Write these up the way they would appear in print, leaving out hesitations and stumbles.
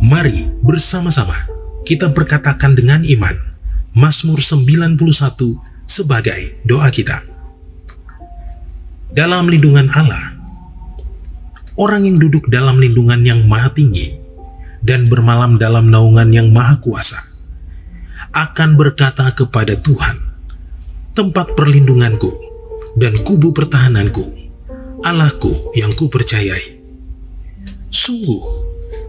Mari bersama-sama kita berkatakan dengan iman Mazmur 91 sebagai doa kita. Dalam lindungan Allah, orang yang duduk dalam lindungan yang maha tinggi dan bermalam dalam naungan yang maha kuasa akan berkata kepada Tuhan, tempat perlindunganku dan kubu pertahananku, Allahku yang kupercayai. Sungguh,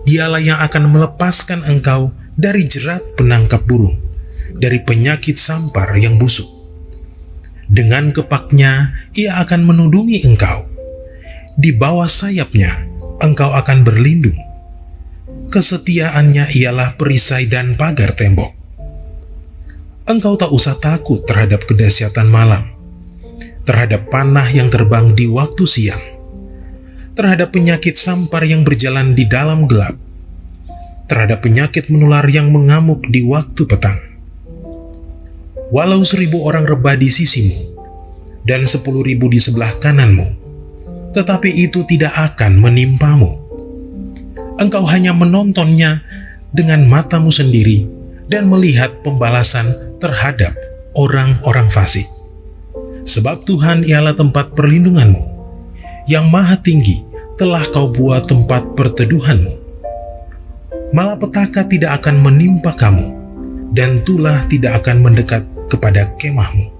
Dialah yang akan melepaskan engkau dari jerat penangkap burung, dari penyakit sampar yang busuk. Dengan kepaknya, Ia akan menudungi engkau. Di bawah sayapnya, engkau akan berlindung. Kesetiaannya ialah perisai dan pagar tembok. Engkau tak usah takut terhadap kedahsyatan malam, terhadap panah yang terbang di waktu siang, terhadap penyakit sampar yang berjalan di dalam gelap, terhadap penyakit menular yang mengamuk di waktu petang. Walau 1.000 orang rebah di sisimu dan 10.000 di sebelah kananmu, tetapi itu tidak akan menimpamu. Engkau hanya menontonnya dengan matamu sendiri dan melihat pembalasan terhadap orang-orang fasik. Sebab Tuhan ialah tempat perlindunganmu, yang maha tinggi telah kau buat tempat perteduhanmu. Malapetaka tidak akan menimpa kamu, dan tulah tidak akan mendekat kepada kemahmu.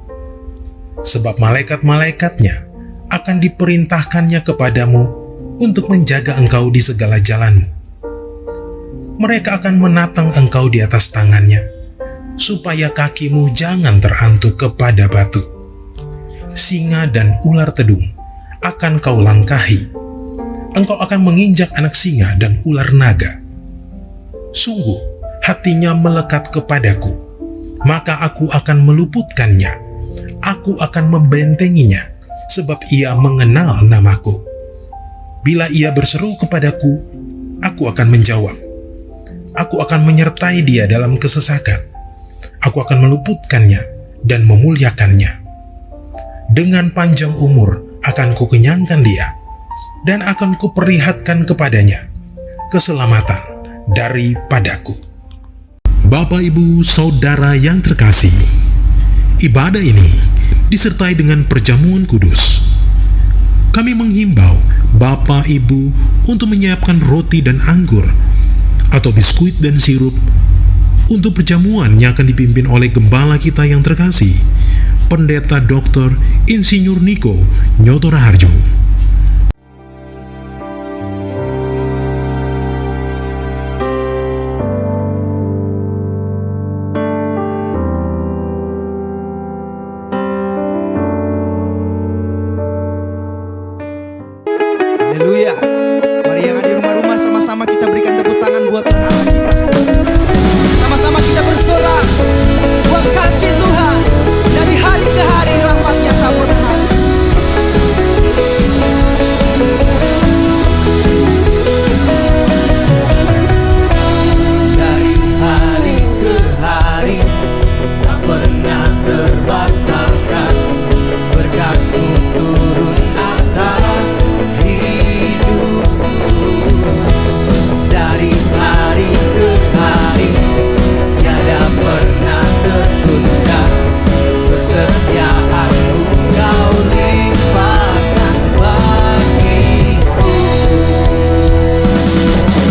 Sebab malaikat-malaikatnya akan diperintahkannya kepadamu untuk menjaga engkau di segala jalanmu. Mereka akan menatang engkau di atas tangannya, supaya kakimu jangan terantuk kepada batu. Singa dan ular tedung akan kau langkahi. Engkau akan menginjak anak singa dan ular naga. Sungguh, hatinya melekat kepadaku, maka aku akan meluputkannya. Aku akan membentenginya, sebab ia mengenal namaku. Bila ia berseru kepadaku, aku akan menjawab. Aku akan menyertai dia dalam kesesakan. Aku akan meluputkannya dan memuliakannya. Dengan panjang umur akan kukenyangkan dia, dan akan kuperlihatkan kepadanya keselamatan daripadaku. Bapak, Ibu, Saudara yang terkasih, ibadah ini disertai dengan perjamuan kudus. Kami menghimbau Bapak, Ibu untuk menyiapkan roti dan anggur atau biskuit dan sirup untuk perjamuan yang akan dipimpin oleh gembala kita yang terkasih, Pendeta Dr. Insinyur Niko Nyoto Raharjo. Haleluya. Mari yang ada di rumah-rumah sama-sama kita berikan tepuk tangan buat Tuhan Allah kita. Sama-sama kita bersorak buat kasih Tuhan. Dari hari ke hari rahmat-Nya tak pernah habis. Dari hari ke hari tak pernah terbatalkan. Berkat-Mu turun atas hidupku. Dari hari ke hari tiada pernah tertunda. Kesetiaan-Mu Kau limpahkan bagiku.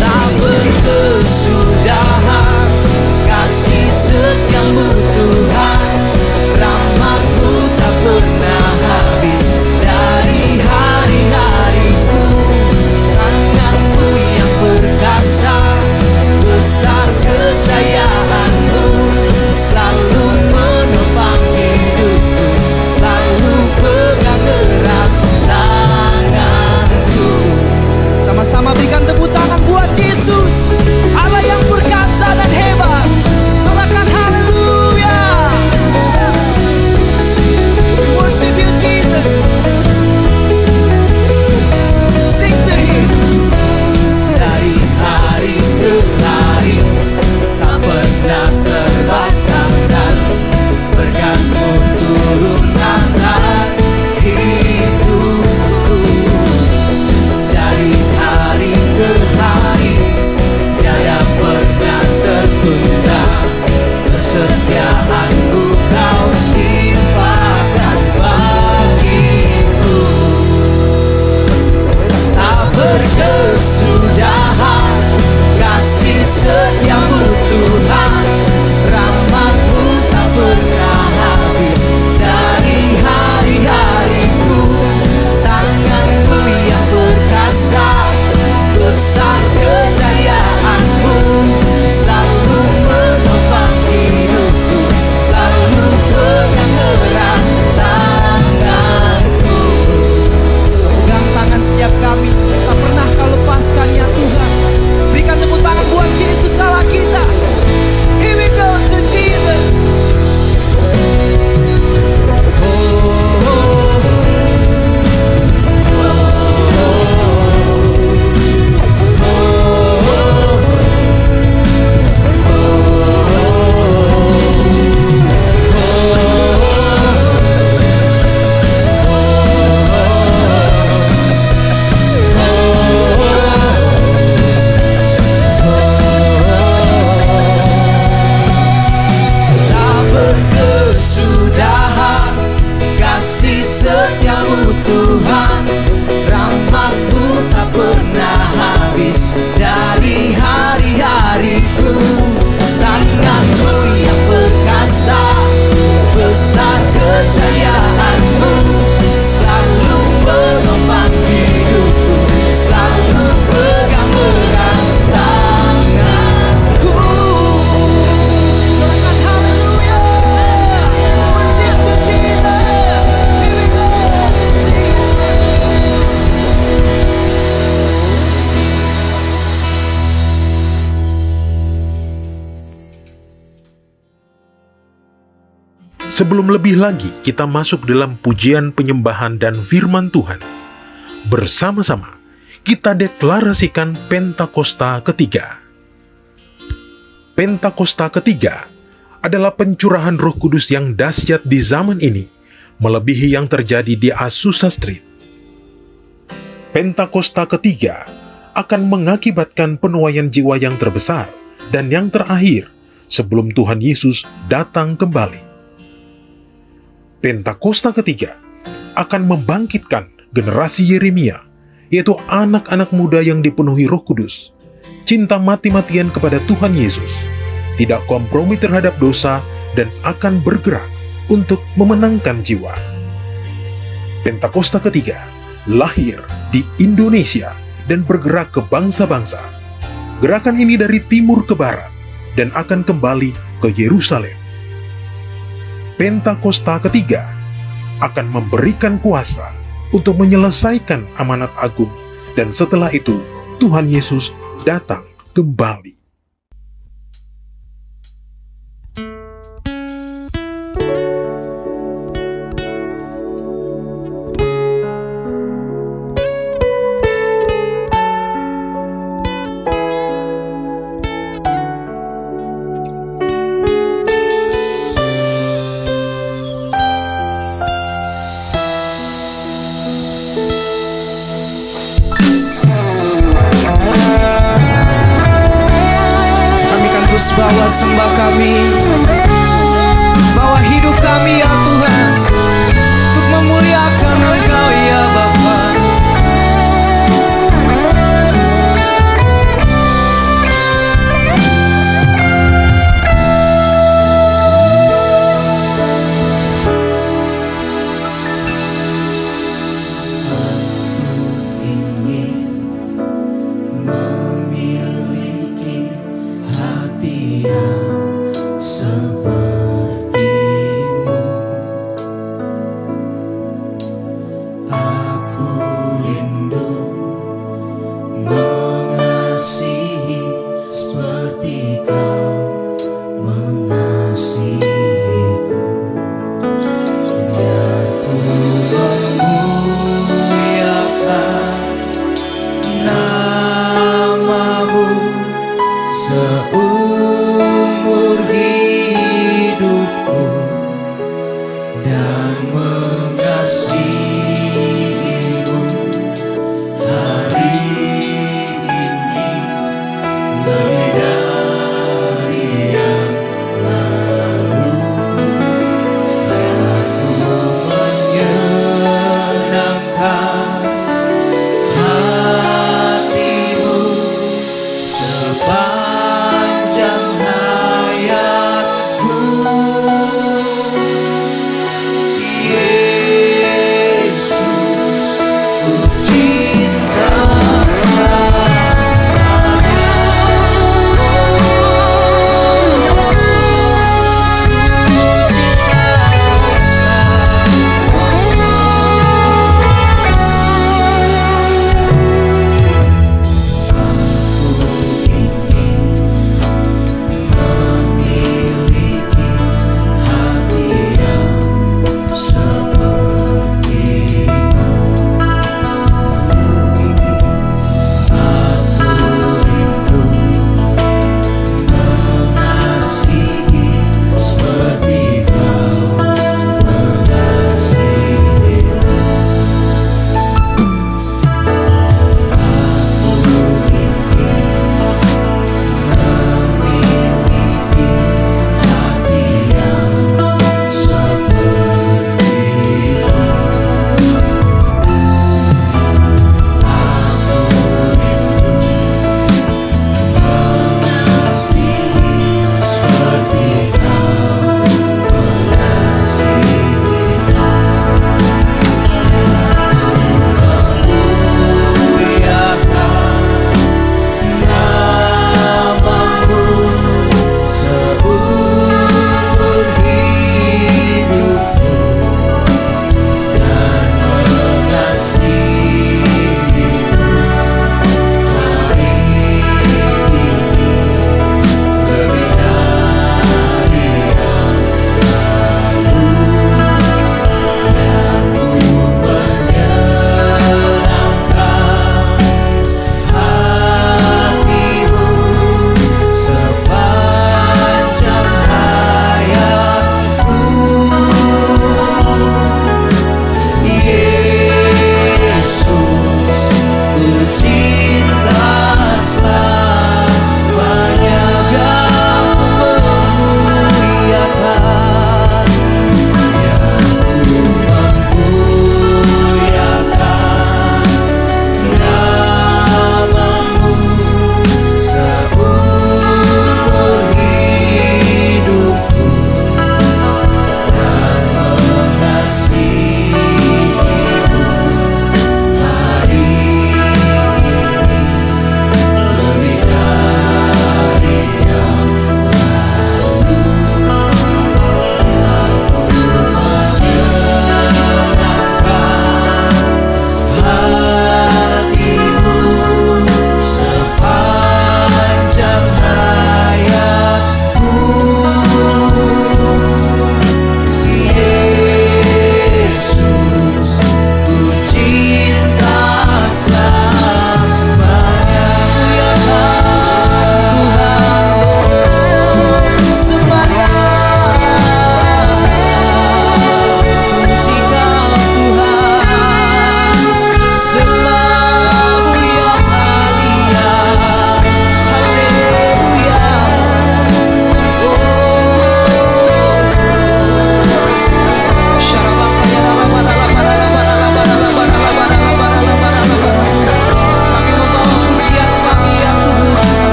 Tak berkesudahan kasih setia-Mu Tuhan. Rahmat-Mu tak pernah habis dari hari-hariku. Tangan-Mu yang perkasa, besar kejayaan-Mu, selalu menopang hidupku, selalu pegang erat tanganku. Sama-sama berikan tepuk tangan buat Yesus, Allah yang perkasa dan hebat. Sorakan haleluya. Worship you Jesus. Sing to Him. Dari hari ke hari tak pernah terbatalkan. Berkat-Mu turun atas hidupku. Dari hari ke hari Sebelum lebih lagi kita masuk dalam pujian penyembahan dan firman Tuhan, bersama-sama kita deklarasikan Pentakosta ketiga. Pentakosta ketiga adalah pencurahan Roh Kudus yang dahsyat di zaman ini, melebihi yang terjadi di Azusa Street. Pentakosta ketiga akan mengakibatkan penuaian jiwa yang terbesar dan yang terakhir sebelum Tuhan Yesus datang kembali. Pentakosta ketiga akan membangkitkan generasi Yeremia, yaitu anak-anak muda yang dipenuhi Roh Kudus, cinta mati-matian kepada Tuhan Yesus, tidak kompromi terhadap dosa, dan akan bergerak untuk memenangkan jiwa. Pentakosta ketiga lahir di Indonesia dan bergerak ke bangsa-bangsa. Gerakan ini dari timur ke barat dan akan kembali ke Yerusalem. Pentakosta ketiga akan memberikan kuasa untuk menyelesaikan amanat agung, dan setelah itu Tuhan Yesus datang kembali. Bawa sembah kami, bawa hidup kami ya Tuhan, untuk memuliakan Engkau ya Bapa. Sepertimu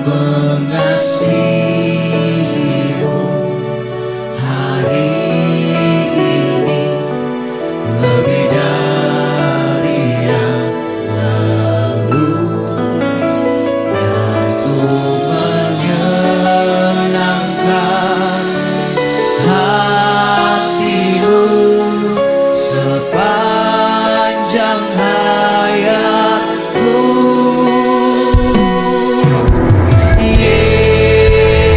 mengasihimu hari ini lebih dari yang lalu, dan ku menyenangkan hatimu sepanjang hayatku. Yesus,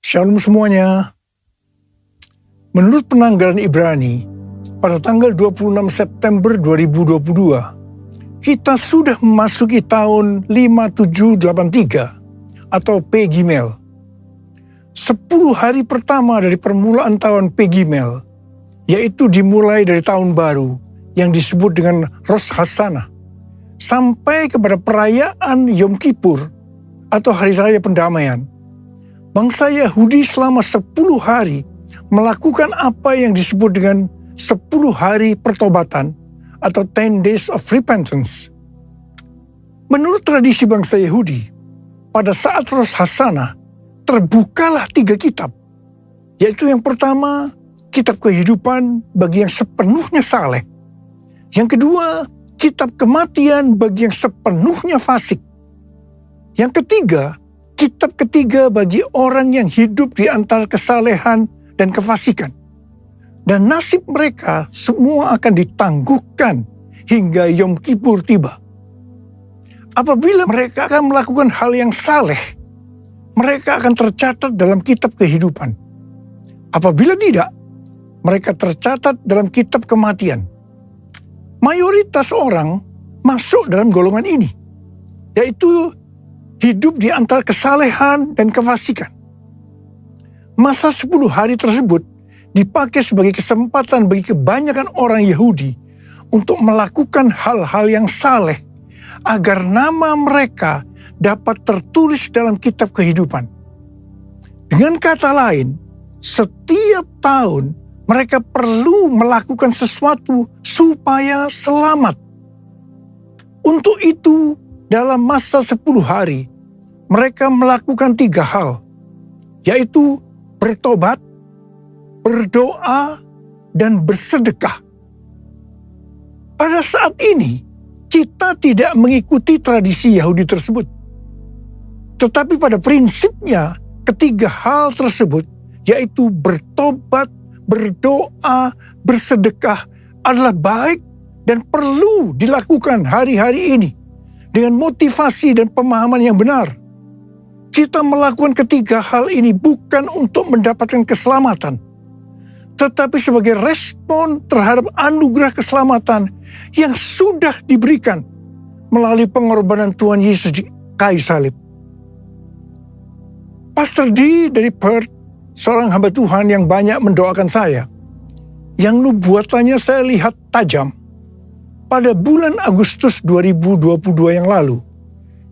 Shalom semuanya. Menurut penanggalan Ibrani, pada tanggal 26 September 2022, kita sudah memasuki tahun 5783 atau P Gimel. 10 hari pertama dari permulaan tahun P Gimel, yaitu dimulai dari tahun baru yang disebut dengan Rosh Hashanah, sampai kepada perayaan Yom Kippur atau Hari Raya Pendamaian. Bangsa Yahudi selama 10 hari melakukan apa yang disebut dengan 10 hari pertobatan atau 10 days of repentance. Menurut tradisi bangsa Yahudi, pada saat Rosh Hashanah terbukalah 3 kitab, yaitu yang pertama, kitab kehidupan bagi yang sepenuhnya saleh. Yang kedua, kitab kematian bagi yang sepenuhnya fasik. Yang ketiga, kitab ketiga bagi orang yang hidup di antara kesalehan dan kefasikan. Dan nasib mereka semua akan ditangguhkan hingga Yom Kippur tiba. Apabila mereka akan melakukan hal yang saleh, mereka akan tercatat dalam kitab kehidupan. Apabila tidak, mereka tercatat dalam kitab kematian. Mayoritas orang masuk dalam golongan ini, yaitu hidup di antara kesalehan dan kefasikan. Masa 10 hari tersebut dipakai sebagai kesempatan bagi kebanyakan orang Yahudi untuk melakukan hal-hal yang saleh agar nama mereka dapat tertulis dalam kitab kehidupan. Dengan kata lain, setiap tahun mereka perlu melakukan sesuatu supaya selamat. Untuk itu, dalam masa 10 hari, mereka melakukan 3 hal, yaitu bertobat, berdoa, dan bersedekah. Pada saat ini, kita tidak mengikuti tradisi Yahudi tersebut. Tetapi pada prinsipnya, ketiga hal tersebut, yaitu bertobat, berdoa, bersedekah, adalah baik dan perlu dilakukan hari-hari ini dengan motivasi dan pemahaman yang benar. Kita melakukan ketiga hal ini bukan untuk mendapatkan keselamatan, tetapi sebagai respon terhadap anugerah keselamatan yang sudah diberikan melalui pengorbanan Tuhan Yesus di kayu salib. Pastor D dari Perth, seorang hamba Tuhan yang banyak mendoakan saya, yang nubuatannya saya lihat tajam pada bulan Agustus 2022 yang lalu,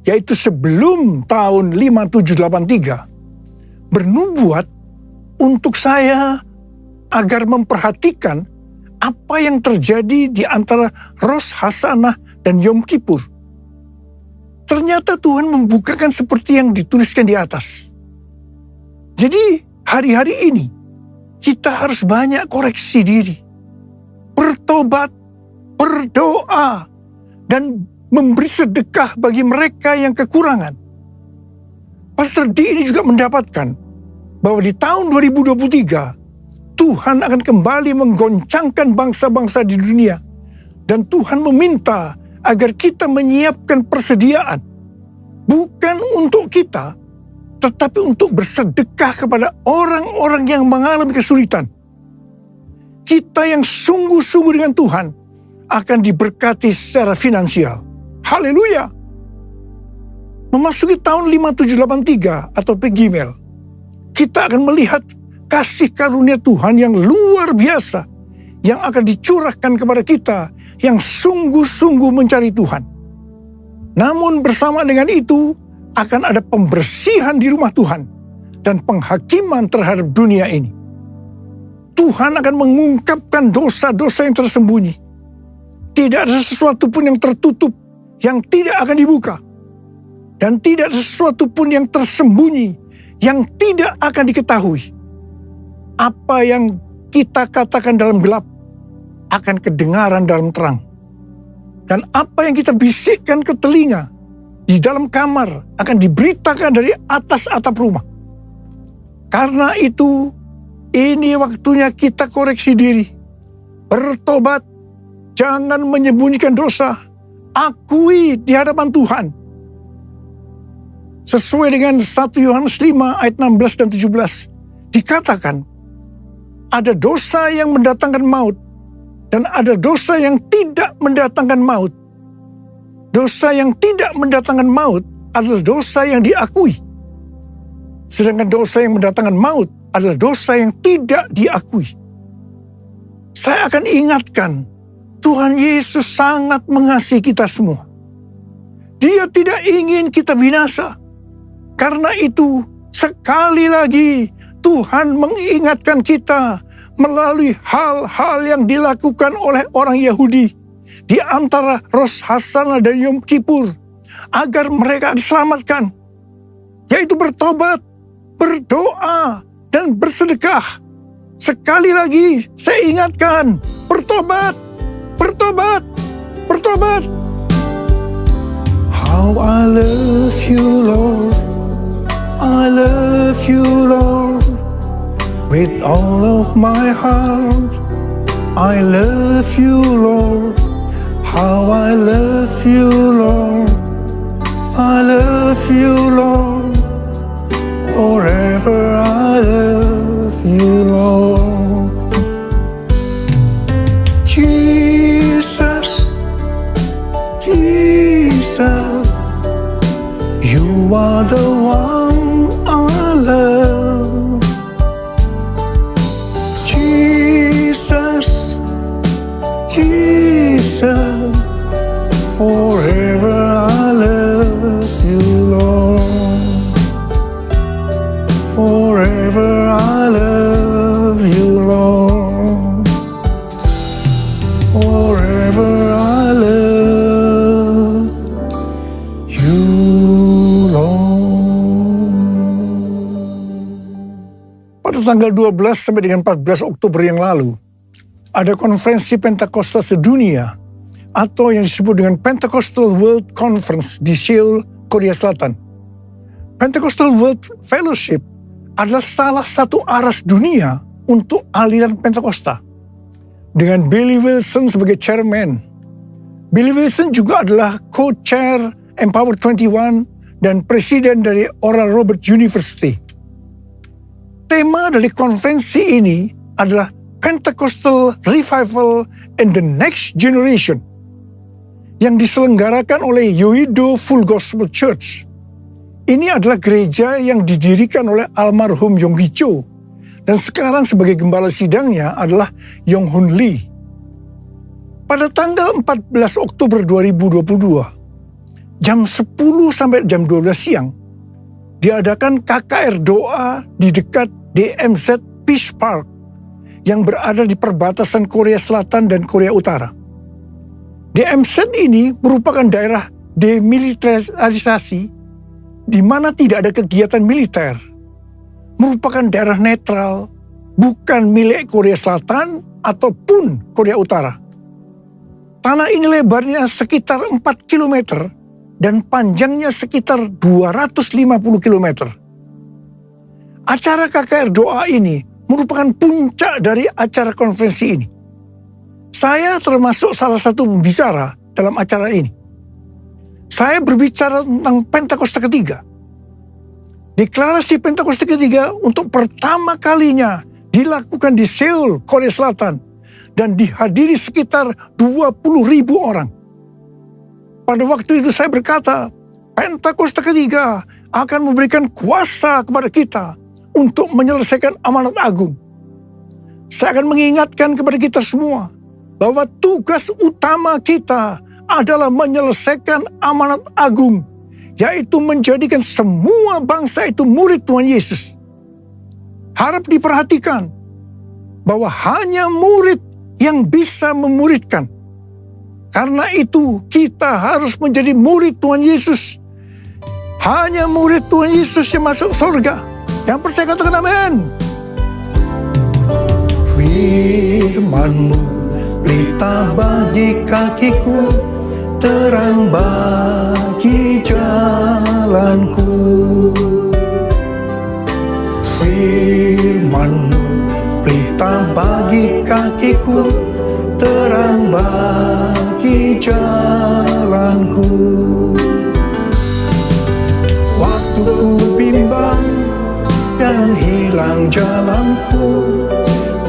yaitu sebelum tahun 5783, bernubuat untuk saya agar memperhatikan apa yang terjadi di antara Rosh Hashanah dan Yom Kippur. Ternyata Tuhan membukakan seperti yang dituliskan di atas. Jadi hari-hari ini kita harus banyak koreksi diri, bertobat, berdoa, dan memberi sedekah bagi mereka yang kekurangan. Pastor D ini juga mendapatkan bahwa di tahun 2023, Tuhan akan kembali menggoncangkan bangsa-bangsa di dunia. Dan Tuhan meminta agar kita menyiapkan persediaan. Bukan untuk kita, tetapi untuk bersedekah kepada orang-orang yang mengalami kesulitan. Kita yang sungguh-sungguh dengan Tuhan akan diberkati secara finansial. Haleluya! Memasuki tahun 5783 atau P Gimel, kita akan melihat kasih karunia Tuhan yang luar biasa yang akan dicurahkan kepada kita yang sungguh-sungguh mencari Tuhan. Namun bersama dengan itu akan ada pembersihan di rumah Tuhan dan penghakiman terhadap dunia ini. Tuhan akan mengungkapkan dosa-dosa yang tersembunyi. Tidak ada sesuatu pun yang tertutup yang tidak akan dibuka. Dan tidak ada sesuatu pun yang tersembunyi yang tidak akan diketahui. Apa yang kita katakan dalam gelap akan kedengaran dalam terang. Dan apa yang kita bisikkan ke telinga di dalam kamar akan diberitakan dari atas atap rumah. Karena itu, ini waktunya kita koreksi diri. Bertobat, jangan menyembunyikan dosa. Akui di hadapan Tuhan. Sesuai dengan 1 Yohanes 5 ayat 16 dan 17. Dikatakan, ada dosa yang mendatangkan maut, dan ada dosa yang tidak mendatangkan maut. Dosa yang tidak mendatangkan maut adalah dosa yang diakui. Sedangkan dosa yang mendatangkan maut adalah dosa yang tidak diakui. Saya akan ingatkan, Tuhan Yesus sangat mengasihi kita semua. Dia tidak ingin kita binasa. Karena itu, sekali lagi Tuhan mengingatkan kita melalui hal-hal yang dilakukan oleh orang Yahudi di antara Rosh Hashanah dan Yom Kippur agar mereka diselamatkan, yaitu bertobat, berdoa, dan bersedekah. Sekali lagi saya ingatkan, bertobat, bertobat, bertobat. How I love you, Lord. I love you, Lord, with all of my heart. I love you, Lord. How I love you, Lord. I love you, Lord. Forever I love you, Lord. Jesus, Jesus, you are the one I love. Jesus, Jesus, forever I love you, Lord. Forever I love you, Lord. Forever I love you, Pada tanggal 12 sampai dengan 14 Oktober yang lalu, ada konferensi Pentakosta sedunia atau yang disebut dengan Pentecostal World Conference di Seoul, Korea Selatan. Pentecostal World Fellowship adalah salah satu aras dunia untuk aliran Pentakosta, dengan Billy Wilson sebagai chairman. Billy Wilson juga adalah co-chair Empower 21 dan presiden dari Oral Roberts University. Tema dari konferensi ini adalah Pentecostal Revival in the Next Generation yang diselenggarakan oleh Yoido Full Gospel Church. Ini adalah gereja yang didirikan oleh almarhum Yong Hee Cho dan sekarang sebagai gembala sidangnya adalah Yong Hun Lee. Pada tanggal 14 Oktober 2022, jam 10 sampai jam 12 siang, diadakan KKR doa di dekat DMZ Peace Park yang berada di perbatasan Korea Selatan dan Korea Utara. DMZ ini merupakan daerah demilitarisasi di mana tidak ada kegiatan militer. Merupakan daerah netral, bukan milik Korea Selatan ataupun Korea Utara. Tanah ini lebarnya sekitar 4 km dan panjangnya sekitar 250 km. Acara KKR doa ini merupakan puncak dari acara konferensi ini. Saya termasuk salah satu pembicara dalam acara ini. Saya berbicara tentang Pentakosta ketiga. Deklarasi Pentakosta ketiga untuk pertama kalinya dilakukan di Seoul, Korea Selatan, dan dihadiri sekitar 20.000 orang. Pada waktu itu saya berkata, Pentakosta ketiga akan memberikan kuasa kepada kita untuk menyelesaikan amanat agung. Saya akan mengingatkan kepada kita semua bahwa tugas utama kita adalah menyelesaikan amanat agung, yaitu menjadikan semua bangsa itu murid Tuhan Yesus. Harap diperhatikan bahwa hanya murid yang bisa memuridkan. Karena itu kita harus menjadi murid Tuhan Yesus. Hanya murid Tuhan Yesus yang masuk surga. Yang percaya katakan amin. Firman-Mu pelita bagi kakiku, terang bagi jalanku. Firman-Mu pelita bagi kakiku, terang bagi jalanku. Waktu ku bimbang dan hilang jalanku,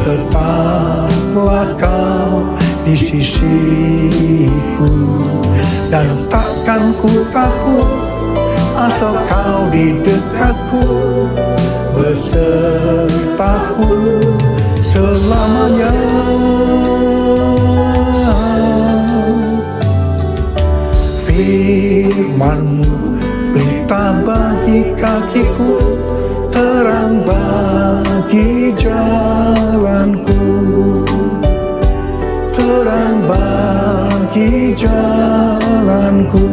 tetaplah kau di sisiku. Dan takkan ku takut asal kau di dekatku, besertaku selamanya. Firman-Mu pelita bagi kakiku, terang bagi jalanku, terang bagi jalanku,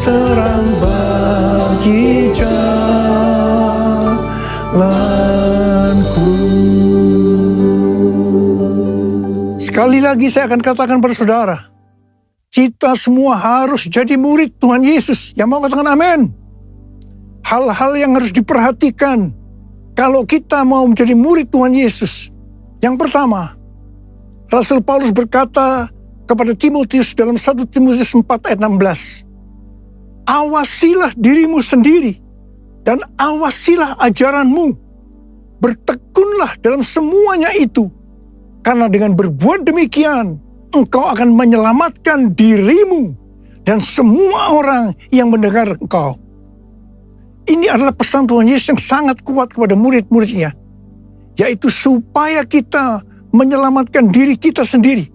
terang bagi jalanku. Sekali lagi saya akan katakan pada saudara, kita semua harus jadi murid Tuhan Yesus. Yang mau katakan amin. Hal-hal yang harus diperhatikan kalau kita mau menjadi murid Tuhan Yesus. Yang pertama, Rasul Paulus berkata kepada Timotius dalam 1 Timotius 4 ayat 16. Awasilah dirimu sendiri dan awasilah ajaranmu. Bertekunlah dalam semuanya itu. Karena dengan berbuat demikian, engkau akan menyelamatkan dirimu dan semua orang yang mendengar engkau. Ini adalah pesan Tuhan Yesus yang sangat kuat kepada murid-muridnya, yaitu supaya kita menyelamatkan diri kita sendiri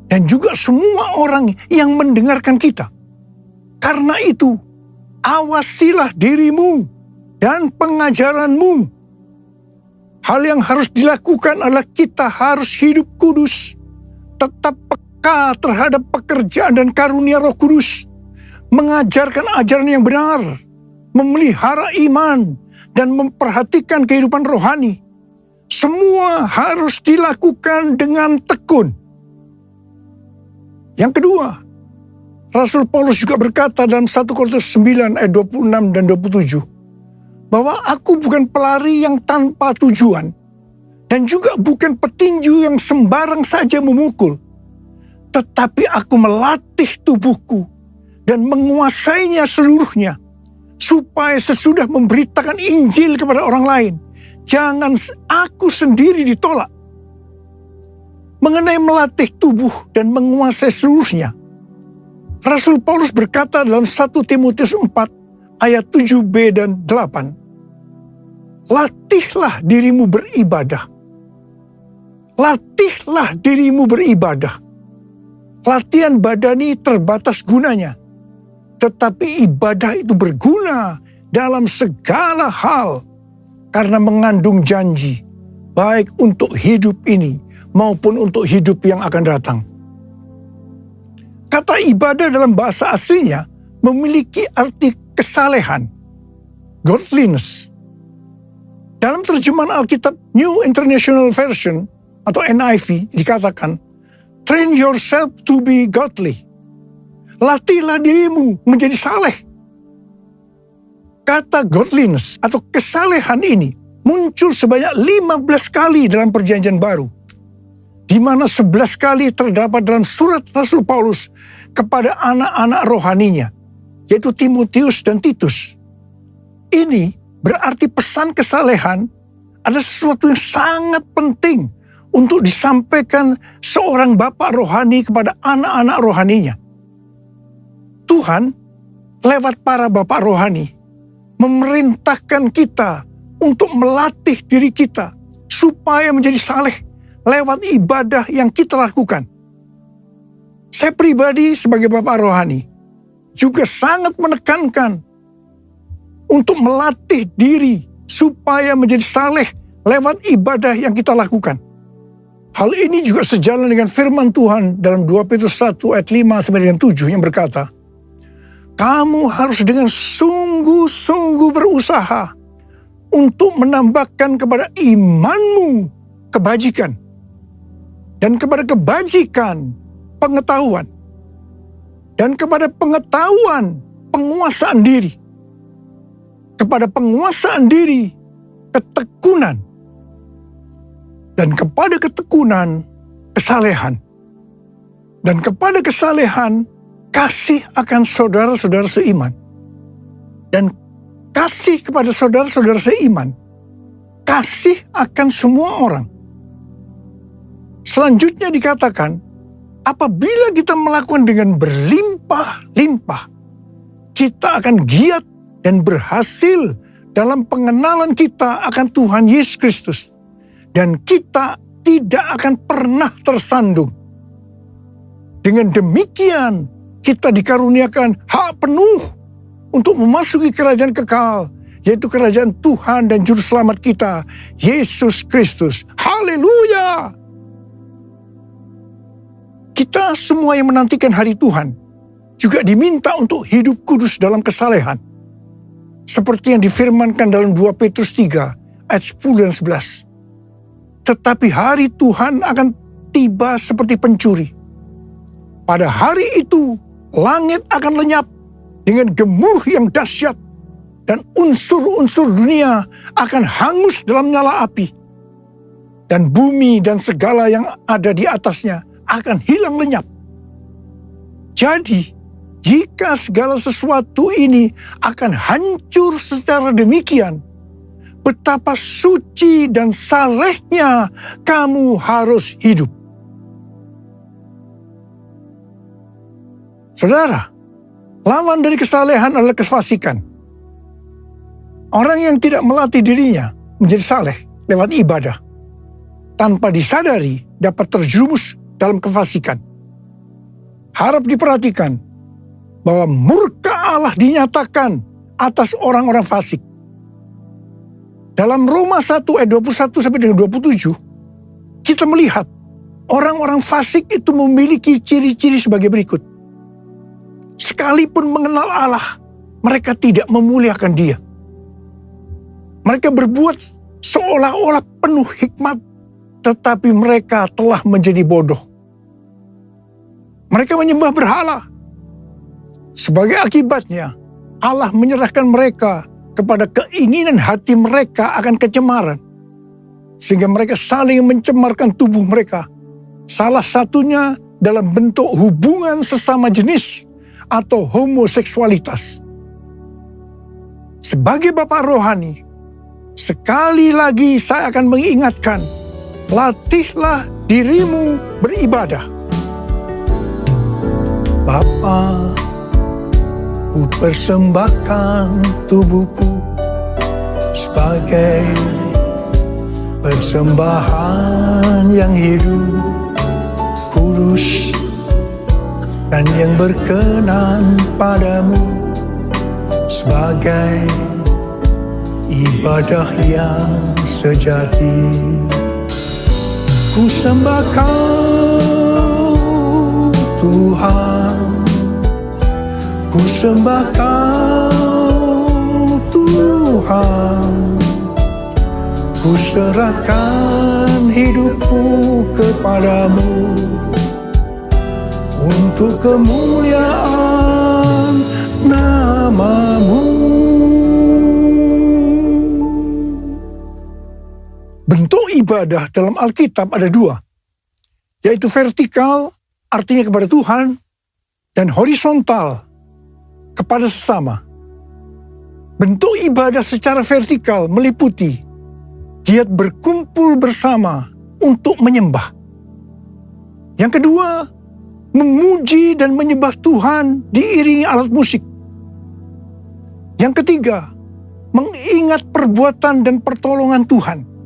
dan juga semua orang yang mendengarkan kita. Karena itu, awasilah dirimu dan pengajaranmu. Hal yang harus dilakukan adalah kita harus hidup kudus, tetap peka terhadap pekerjaan dan karunia Roh Kudus, mengajarkan ajaran yang benar, memelihara iman, dan memperhatikan kehidupan rohani. Semua harus dilakukan dengan tekun. Yang kedua, Rasul Paulus juga berkata dalam 1 Korintus 9 ayat 26 dan 27, bahwa aku bukan pelari yang tanpa tujuan, dan juga bukan petinju yang sembarang saja memukul, tetapi aku melatih tubuhku dan menguasainya seluruhnya, supaya sesudah memberitakan Injil kepada orang lain, jangan aku sendiri ditolak. Mengenai melatih tubuh dan menguasai seluruhnya, Rasul Paulus berkata dalam 1 Timotius 4 ayat 7b dan 8, latihlah dirimu beribadah. Latihlah dirimu beribadah. Latihan badani terbatas gunanya, tetapi ibadah itu berguna dalam segala hal karena mengandung janji, baik untuk hidup ini maupun untuk hidup yang akan datang. Kata ibadah dalam bahasa aslinya memiliki arti kesalehan, godliness. Dalam terjemahan Alkitab New International Version atau NIV dikatakan, train yourself to be godly. Latihlah dirimu menjadi saleh. Kata godliness atau kesalehan ini muncul sebanyak 15 kali dalam Perjanjian Baru, di mana 11 kali terdapat dalam surat Rasul Paulus kepada anak-anak rohaninya, yaitu Timotius dan Titus. Ini berarti pesan kesalehan adalah sesuatu yang sangat penting untuk disampaikan seorang bapak rohani kepada anak-anak rohaninya. Tuhan lewat para bapak rohani memerintahkan kita untuk melatih diri kita supaya menjadi saleh lewat ibadah yang kita lakukan. Saya pribadi sebagai bapak rohani juga sangat menekankan untuk melatih diri supaya menjadi saleh lewat ibadah yang kita lakukan. Hal ini juga sejalan dengan firman Tuhan dalam 2 Petrus 1 ayat 5-7 yang berkata, kamu harus dengan sungguh-sungguh berusaha untuk menambahkan kepada imanmu kebajikan, dan kepada kebajikan pengetahuan, dan kepada pengetahuan penguasaan diri, kepada penguasaan diri ketekunan, dan kepada ketekunan kesalehan, dan kepada kesalehan kasih akan saudara-saudara seiman, dan kasih kepada saudara-saudara seiman, kasih akan semua orang. Selanjutnya dikatakan, apabila kita melakukan dengan berlimpah-limpah, kita akan giat dan berhasil dalam pengenalan kita akan Tuhan Yesus Kristus. Dan kita tidak akan pernah tersandung. Dengan demikian, kita dikaruniakan hak penuh untuk memasuki kerajaan kekal, yaitu kerajaan Tuhan dan Juru Selamat kita, Yesus Kristus. Haleluya! Kita semua yang menantikan hari Tuhan juga diminta untuk hidup kudus dalam kesalehan. Seperti yang difirmankan dalam 2 Petrus 3 ayat 10 dan 11. Tetapi hari Tuhan akan tiba seperti pencuri. Pada hari itu langit akan lenyap dengan gemuruh yang dahsyat dan unsur-unsur dunia akan hangus dalam nyala api. Dan bumi dan segala yang ada di atasnya akan hilang lenyap. Jadi, jika segala sesuatu ini akan hancur secara demikian, betapa suci dan salehnya kamu harus hidup. Saudara, lawan dari kesalehan adalah kefasikan. Orang yang tidak melatih dirinya menjadi saleh lewat ibadah, tanpa disadari dapat terjerumus dalam kefasikan. Harap diperhatikan bahwa murka Allah dinyatakan atas orang-orang fasik. Dalam Roma 1 ayat 21 sampai dengan 27, kita melihat orang-orang fasik itu memiliki ciri-ciri sebagai berikut. Sekalipun mengenal Allah, mereka tidak memuliakan Dia. Mereka berbuat seolah-olah penuh hikmat, tetapi mereka telah menjadi bodoh. Mereka menyembah berhala. Sebagai akibatnya, Allah menyerahkan mereka kepada keinginan hati mereka akan kecemaran. Sehingga mereka saling mencemarkan tubuh mereka. Salah satunya dalam bentuk hubungan sesama jenis atau homoseksualitas. Sebagai Bapak rohani, sekali lagi saya akan mengingatkan, latihlah dirimu beribadah. Bapa, ku persembahkan tubuhku sebagai persembahan yang hidup, kudus, dan yang berkenan padamu, sebagai ibadah yang sejati. Ku sembah Kau Tuhan, ku sembah Kau Tuhan, ku serahkan hidupku kepadamu untuk kemuliaan nama-Mu. Bentuk ibadah dalam Alkitab ada dua, yaitu vertikal, artinya kepada Tuhan, dan horizontal, kepada sesama. Bentuk ibadah secara vertikal meliputi giat berkumpul bersama untuk menyembah. Yang kedua, memuji dan menyembah Tuhan diiringi alat musik. Yang ketiga, mengingat perbuatan dan pertolongan Tuhan.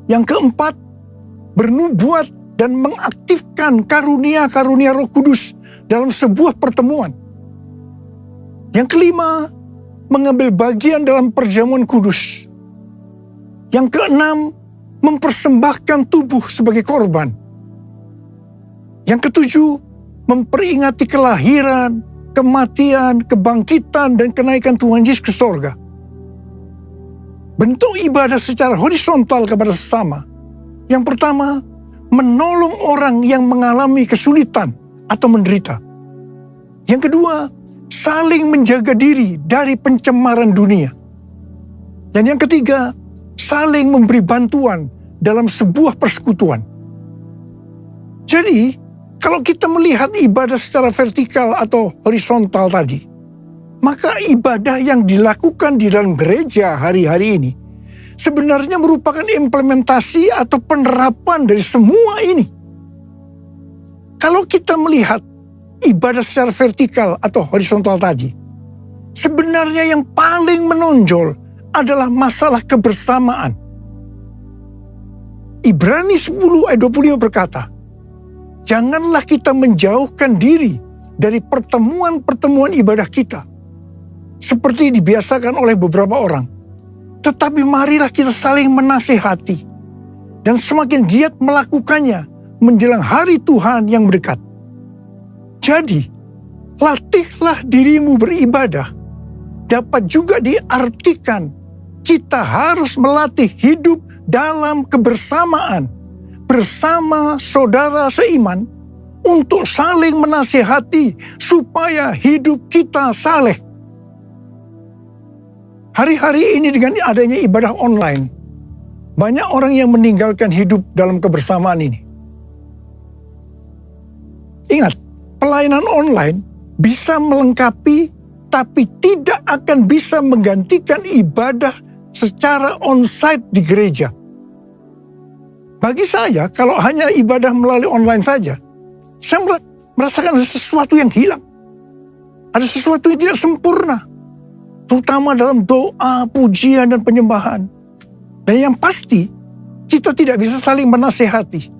Yang keempat, bernubuat dan mengaktifkan karunia-karunia Roh Kudus dalam sebuah pertemuan. Yang kelima, mengambil bagian dalam perjamuan kudus. Yang keenam, mempersembahkan tubuh sebagai korban. Yang ketujuh, memperingati kelahiran, kematian, kebangkitan, dan kenaikan Tuhan Yesus ke sorga. Bentuk ibadah secara horizontal kepada sesama. Yang pertama, menolong orang yang mengalami kesulitan atau menderita. Yang kedua, saling menjaga diri dari pencemaran dunia. Dan yang ketiga, saling memberi bantuan dalam sebuah persekutuan. Jadi, kalau kita melihat ibadah secara vertikal atau horizontal tadi, maka ibadah yang dilakukan di dalam gereja hari-hari ini sebenarnya merupakan implementasi atau penerapan dari semua ini. Kalau kita melihat ibadah secara vertikal atau horizontal tadi, sebenarnya yang paling menonjol adalah masalah kebersamaan. Ibrani 10 ayat 25 berkata, janganlah kita menjauhkan diri dari pertemuan-pertemuan ibadah kita, seperti dibiasakan oleh beberapa orang. Tetapi marilah kita saling menasihati, dan semakin giat melakukannya menjelang hari Tuhan yang mendekat. Jadi, latihlah dirimu beribadah dapat juga diartikan kita harus melatih hidup dalam kebersamaan bersama saudara seiman untuk saling menasihati supaya hidup kita saleh. Hari-hari ini dengan adanya ibadah online, banyak orang yang meninggalkan hidup dalam kebersamaan ini. Ingat, pelayanan online bisa melengkapi tapi tidak akan bisa menggantikan ibadah secara onsite di gereja. Bagi saya, kalau hanya ibadah melalui online saja, saya merasakan ada sesuatu yang hilang. Ada sesuatu yang tidak sempurna. Terutama dalam doa, pujian, dan penyembahan. Dan yang pasti, kita tidak bisa saling menasehati.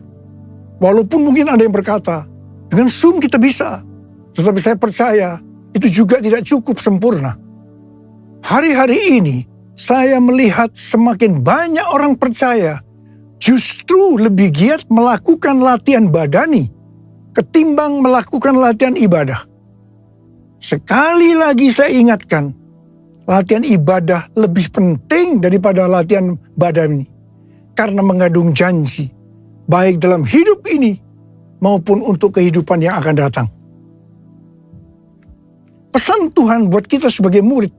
Walaupun mungkin ada yang berkata, dengan Zoom kita bisa. Tetapi saya percaya, itu juga tidak cukup sempurna. Hari-hari ini, saya melihat semakin banyak orang percaya justru lebih giat melakukan latihan badani ketimbang melakukan latihan ibadah. Sekali lagi saya ingatkan, latihan ibadah lebih penting daripada latihan badani karena mengandung janji baik dalam hidup ini maupun untuk kehidupan yang akan datang. Pesan Tuhan buat kita sebagai murid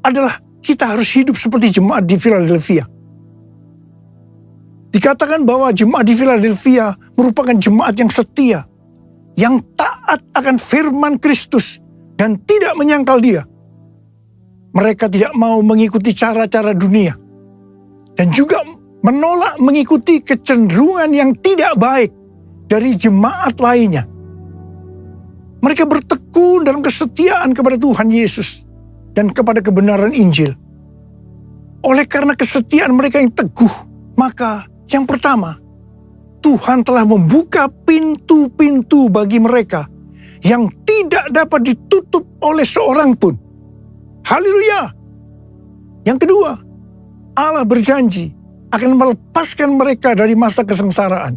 adalah kita harus hidup seperti jemaat di Philadelphia. Dikatakan bahwa jemaat di Philadelphia merupakan jemaat yang setia, yang taat akan firman Kristus dan tidak menyangkal Dia. Mereka tidak mau mengikuti cara-cara dunia dan juga menolak mengikuti kecenderungan yang tidak baik dari jemaat lainnya. Mereka bertekun dalam kesetiaan kepada Tuhan Yesus dan kepada kebenaran Injil. Oleh karena kesetiaan mereka yang teguh, maka yang pertama, Tuhan telah membuka pintu-pintu bagi mereka yang tidak dapat ditutup oleh seorang pun. Haleluya! Yang kedua, Allah berjanji akan melepaskan mereka dari masa kesengsaraan.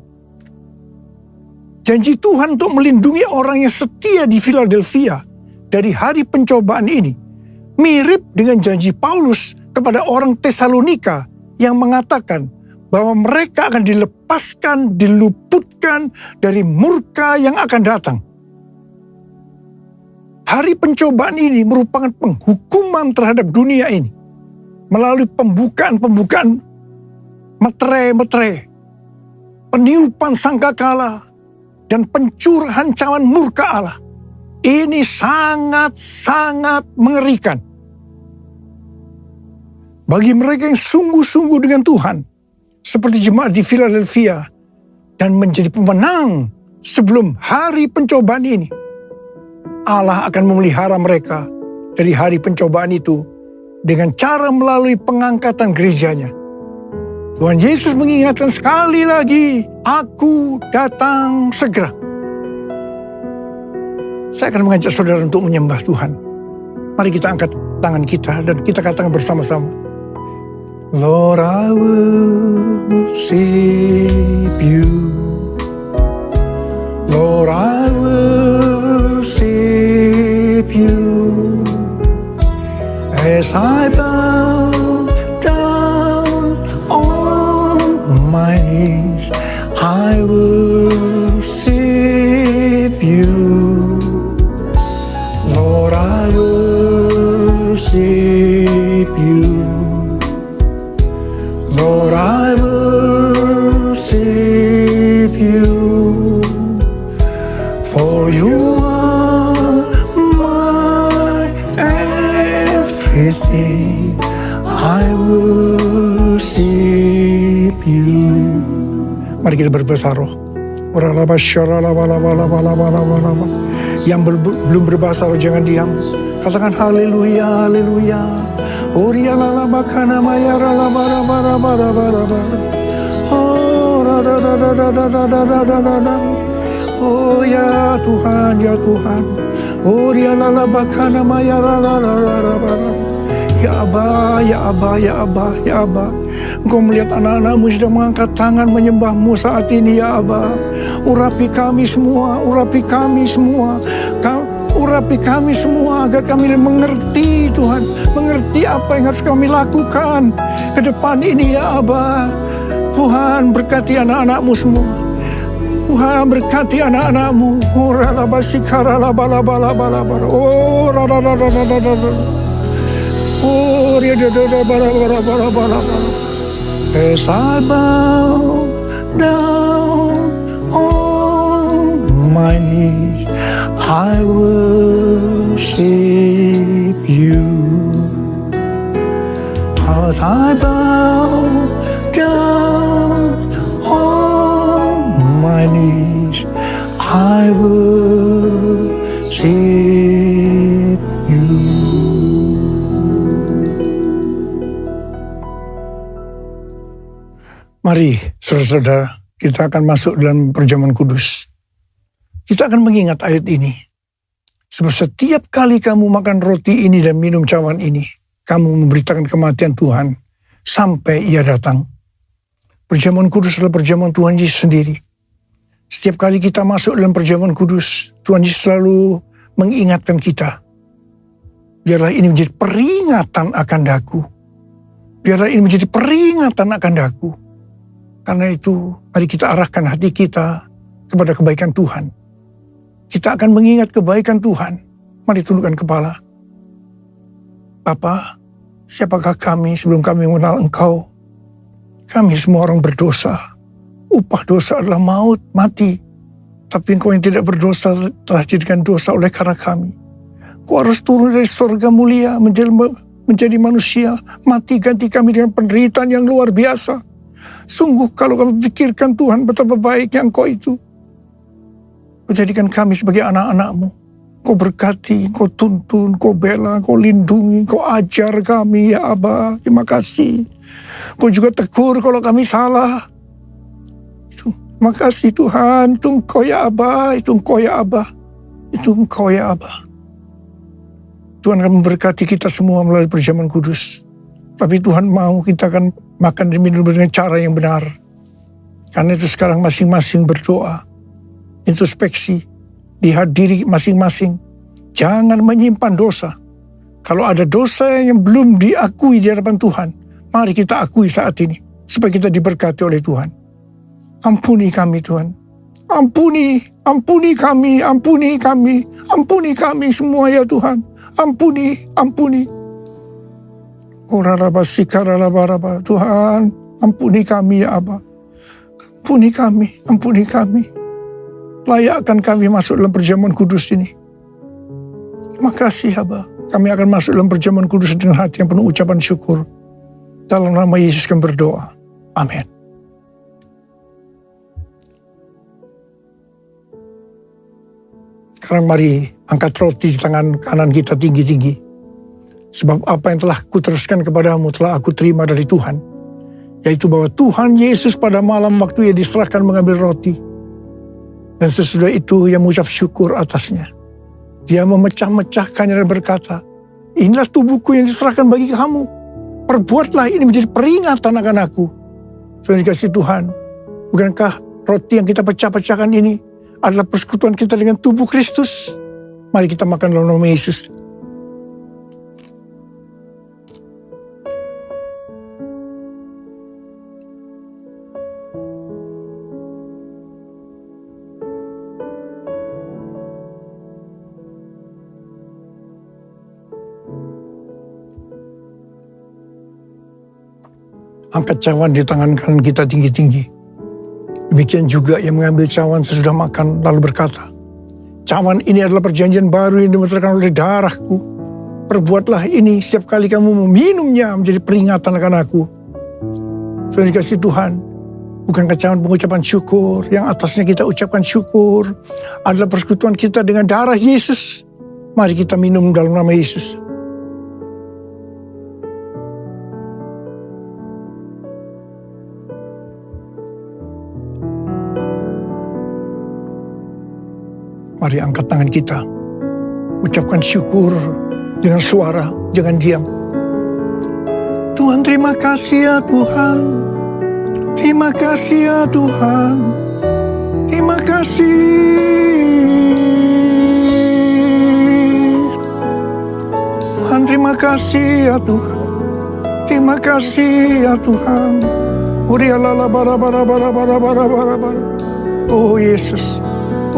Janji Tuhan untuk melindungi orang yang setia di Philadelphia dari hari pencobaan ini mirip dengan janji Paulus kepada orang Tesalonika yang mengatakan bahwa mereka akan dilepaskan, diluputkan dari murka yang akan datang. Hari pencobaan ini merupakan penghukuman terhadap dunia ini melalui pembukaan-pembukaan meterai-meterai, peniupan sangkakala, dan pencurahan cawan murka Allah. Ini sangat-sangat mengerikan. Bagi mereka yang sungguh-sungguh dengan Tuhan, seperti jemaat di Philadelphia, dan menjadi pemenang sebelum hari pencobaan ini, Allah akan memelihara mereka dari hari pencobaan itu dengan cara melalui pengangkatan gerejanya. Tuhan Yesus mengingatkan sekali lagi, aku datang segera. Saya akan mengajak saudara untuk menyembah Tuhan. Mari kita angkat tangan kita dan kita katakan bersama-sama. Lord, I worship you. Lord, I worship you. As I bow down on my knees, I worship you. Lord, I worship you. Lord, I worship you. For you are my you. Mari kita berbahasa roh. Yang belum berbahasa roh jangan diam. Katakan haleluya, haleluya. Oh ya Tuhan, ya Tuhan. Ya Aba, ya Aba, ya Aba, ya Aba. Engkau melihat anak-anakmu sedang mengangkat tangan menyembahmu saat ini, ya Aba. Urapi kami semua, urapi kami semua. Urapi kami semua agar kami mengerti, Tuhan. Mengerti apa yang harus kami lakukan ke depan ini, ya Aba. Tuhan berkati anak-anakmu semua. Tuhan berkati anak-anakmu. Oh, as I bow down on my knees, I worship you. As I bow down on my knees, I worship you. Mari, saudara-saudara, kita akan masuk dalam perjamuan kudus. Kita akan mengingat ayat ini. Sebab setiap kali kamu makan roti ini dan minum cawan ini, kamu memberitakan kematian Tuhan sampai Ia datang. Perjamuan kudus adalah perjamuan Tuhan Yesus sendiri. Setiap kali kita masuk dalam perjamuan kudus, Tuhan Yesus selalu mengingatkan kita. Biarlah ini menjadi peringatan akan daku. Biarlah ini menjadi peringatan akan daku. Karena itu, mari kita arahkan hati kita kepada kebaikan Tuhan. Kita akan mengingat kebaikan Tuhan. Mari tundukkan kepala. Bapa, siapakah kami sebelum kami mengenal Engkau? Kami semua orang berdosa. Upah dosa adalah maut, mati. Tapi Engkau yang tidak berdosa telah jadikan dosa oleh karena kami. Engkau harus turun dari surga mulia menjadi manusia. Mati ganti kami dengan penderitaan yang luar biasa. Sungguh kalau kami pikirkan Tuhan betapa baiknya Engkau itu. Kau jadikan kami sebagai anak-anak-Mu. Kau berkati, Kau tuntun, Kau bela, Kau lindungi, Kau ajar kami, ya Aba. Terima kasih. Kau juga tegur kalau kami salah. Terima kasih Tuhan. Itu Engkau ya Aba, itu Engkau ya Aba. Itu Engkau ya Aba. Tuhan akan memberkati kita semua melalui perjamuan kudus. Tapi Tuhan mau kita akan makan dan minum dengan cara yang benar. Karena itu sekarang masing-masing berdoa. Introspeksi. Lihat diri masing-masing. Jangan menyimpan dosa. Kalau ada dosa yang belum diakui di hadapan Tuhan, mari kita akui saat ini. Supaya kita diberkati oleh Tuhan. Ampuni kami Tuhan. Ampuni kami, ampuni kami. Ampuni kami semua ya Tuhan. Ampuni. Tuhan, ampuni kami ya Aba. Ampuni kami. Layakkan kami masuk dalam perjamuan kudus ini. Terima kasih Aba. Kami akan masuk dalam perjamuan kudus dengan hati yang penuh ucapan syukur. Dalam nama Yesus kami berdoa. Amin. Sekarang mari angkat roti di tangan kanan kita tinggi-tinggi. Sebab apa yang telah kuteruskan kepadamu telah aku terima dari Tuhan. Yaitu bahwa Tuhan Yesus pada malam waktu Ia diserahkan mengambil roti. Dan sesudah itu Ia mengucap syukur atasnya. Dia memecah-mecahkannya dan berkata, inilah tubuhku yang diserahkan bagi kamu. Perbuatlah ini menjadi peringatan akan aku. Tuhan dikasih Tuhan. Bukankah roti yang kita pecah-pecahkan ini adalah persekutuan kita dengan tubuh Kristus? Mari kita makan dalam nama Yesus. Angkat cawan di tangan kanan kita tinggi-tinggi. Demikian juga yang mengambil cawan sesudah makan lalu berkata, cawan ini adalah perjanjian baru yang dimeterkan oleh darahku. Perbuatlah ini setiap kali kamu meminumnya menjadi peringatan akan aku. Sudah dikasih Tuhan. Bukankah zaman pengucapan syukur yang atasnya kita ucapkan syukur adalah persekutuan kita dengan darah Yesus? Mari kita minum dalam nama Yesus. Mari angkat tangan kita. Ucapkan syukur dengan suara, jangan diam. Tuhan, terima kasih ya Tuhan. Terima kasih ya Tuhan. Terima kasih. Tuhan, terima kasih ya Tuhan. Terima kasih ya Tuhan. Urialala bara bara bara bara bara bara bara. Oh Yesus.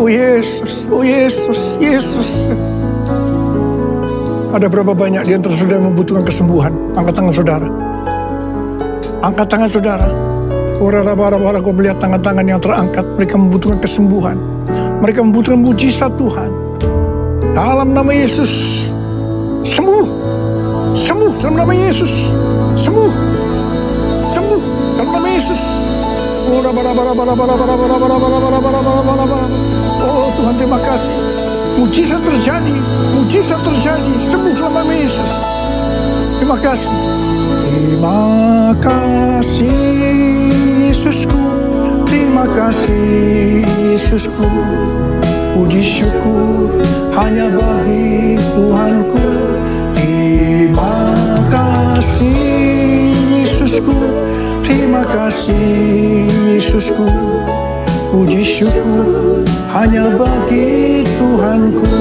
Oh Yesus, oh Yesus, Yesus. Ada berapa banyak di antara saudara yang membutuhkan kesembuhan? Angkat tangan saudara. Angkat tangan saudara. Orang-orang kau melihat tangan-tangan yang terangkat. Mereka membutuhkan kesembuhan. Mereka membutuhkan mujizat Tuhan. Dalam nama Yesus. Sembuh. Sembuh dalam nama Yesus. Sembuh. Sembuh dalam nama Yesus. Oh Tuhan, terima kasih. Mujizat terjadi, mujizat terjadi. Sembuh dalam nama Yesus. Terima kasih. Terima kasih Yesusku. Terima kasih Yesusku. Puji syukur hanya bagi Tuhanku. Terima kasih Yesusku. Terima kasih Yesusku. Puji syukur hanya bagi Tuhanku.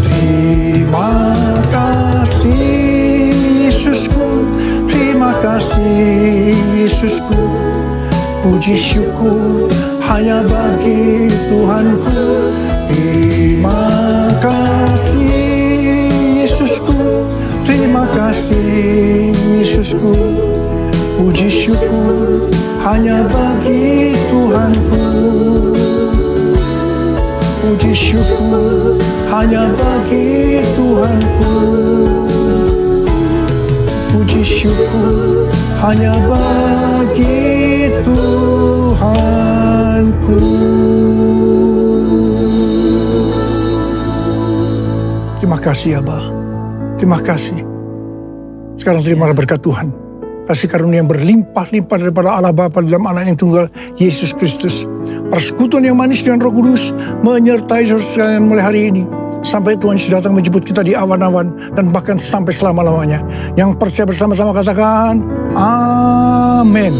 Terima kasih Yesusku. Terima kasih Yesusku. Puji syukur hanya bagi Tuhanku. Terima kasih Yesusku. Terima kasih Yesusku. Puji syukur hanya bagi Tuhanku. Puji syukur hanya bagi Tuhanku. Puji syukur hanya bagi Tuhanku. Terima kasih Abah. Terima kasih. Sekarang terimalah berkat Tuhan. Kasih karunia yang berlimpah-limpah daripada Allah Bapa dalam Anak yang tunggal, Yesus Kristus. Persekutuan yang manis dengan Roh Kudus menyertai saudara sekalian mulai hari ini. Sampai Tuhan Yesus datang menjemput kita di awan-awan dan bahkan sampai selama-lamanya. Yang percaya bersama-sama katakan, Amin.